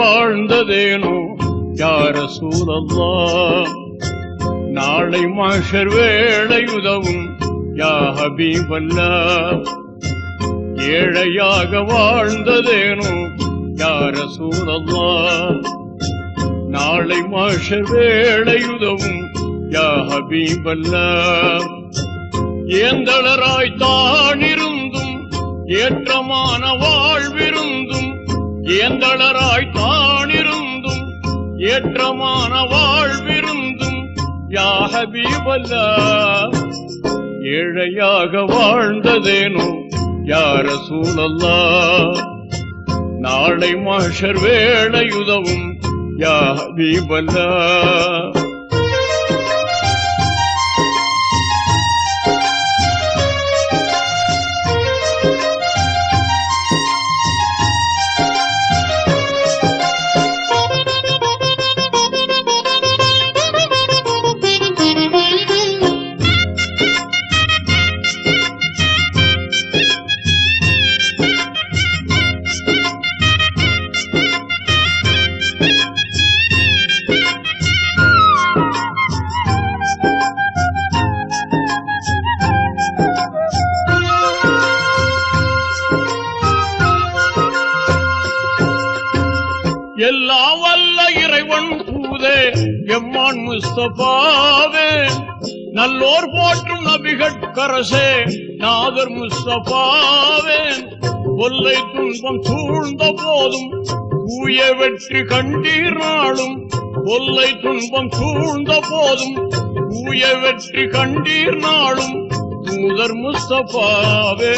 வாழ்ந்ததேனோ யா ரசூலல்லாஹ். நாளை மஹ்ஷர் வேளை உதவும் யா ஹபீபல்லாஹ். ஏழையாக வாழ்ந்ததேனோ யா ரசூலல்லாஹ். நாளை மஹ்ஷர் வேளை உதவும் யா ஹபீபல்லாஹ். ஏந்தளராய் தானிருந்தும் ஏற்றமான வாழ்விருந்தும், ஏந்தளராய் தானிருந்தும் ஏற்றமான வாழ்விருந்தும் யா ஹபீபல்லாஹ். ஏழையாக வாழ்ந்ததேனோ யா ரசூலல்லாஹ். நாளை மஹ்ஷர் வேளை உதவும் யா ஹபீபல்லாஹ். எல்லாம் வல்ல இறைவன் பூதே எம்மான் முஸ்தபாவே, நல்லோர் போற்றும் நபிகட்கரசே நாதர் முஸ்தபாவே. கொல்லை துன்பம் சூழ்ந்த போதும் தூய வெற்றி கண்டீர் நாளும், கொல்லை துன்பம் சூழ்ந்த போதும் தூய வெற்றி கண்டீர் நாளும் தூதர் முஸ்தபாவே.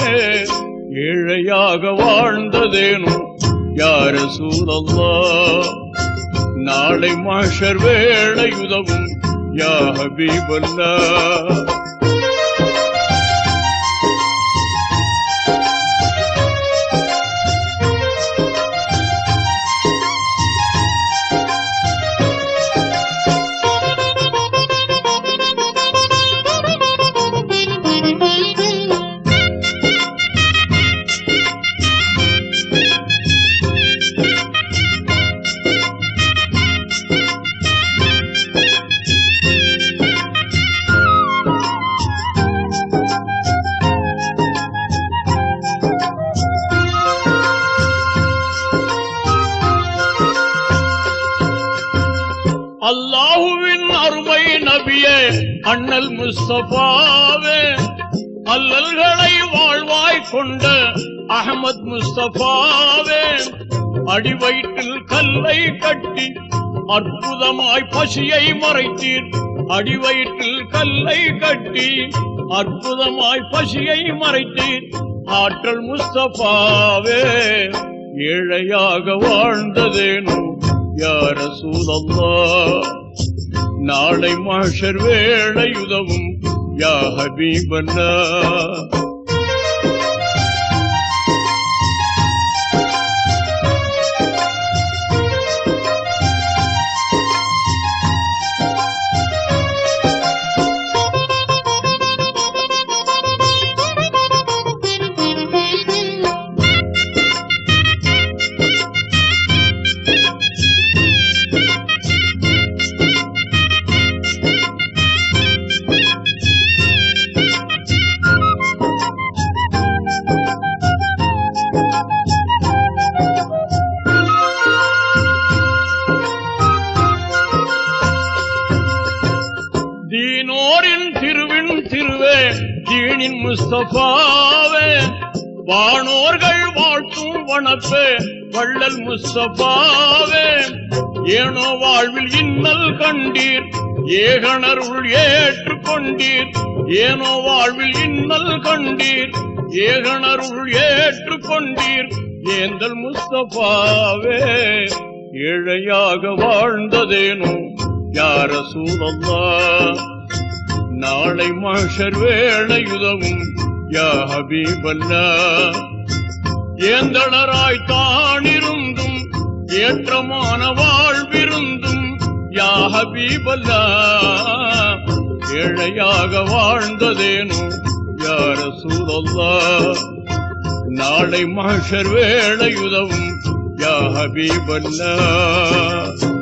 ஏழையாக வாழ்ந்ததேனோ யா ரசூலல்லாஹ். நாளை மஹ்ஷர் வேளை உதவும் யா ஹபீபல்லாஹ். அல்லாஹுவின் அருமை நபியே அண்ணல் முஸ்தபாவே, அல்லல்களை வாழ்வாய் கொண்ட அஹ்மத் முஸ்தபாவே. அடிவயிற்றில் கல்லை கட்டி அற்புதமாய் பசியை மறைத்தீர், அடிவயிற்றில் கல்லை கட்டி அற்புதமாய் பசியை மறைத்தீர் ஆற்றல் முஸ்தபாவே. ஏழையாக வாழ்ந்ததேனோ யா ரசூலல்லாஹ். நாளை மஹ்ஷர் வேளை உதவும் யா ஹபீபல்லாஹ். தீனோரின் திருவின் திருவே தீனின் முஸ்தபாவே, வானோர்கள் வாழ்த்தும் வனப்பே வள்ளல் முஸ்தபாவே. ஏனோ வாழ்வில் இன்னல் கண்டீர் ஏகணருள் ஏற்றுக்கொண்டீர், ஏனோ வாழ்வில் இன்னல் கண்டீர் ஏகணருள் ஏற்றுக்கொண்டீர் ஏந்தல் முஸ்தபாவே. ஏழையாக வாழ்ந்ததேனோ யா ரசூலல்லாஹ். நாளை மஹ்ஷர் வேளை உதவும் யா ஹபீபல்லாஹ். ஏந்தளராய் தானிருந்தும் ஏற்றமான வாழ்விருந்தும் யா ஹபீபல்லாஹ். ஏழையாக வாழ்ந்ததேனோ யா ரசூலல்லாஹ். நாளை மஹ்ஷர் வேளை உதவும் யா ஹபீபல்லாஹ்.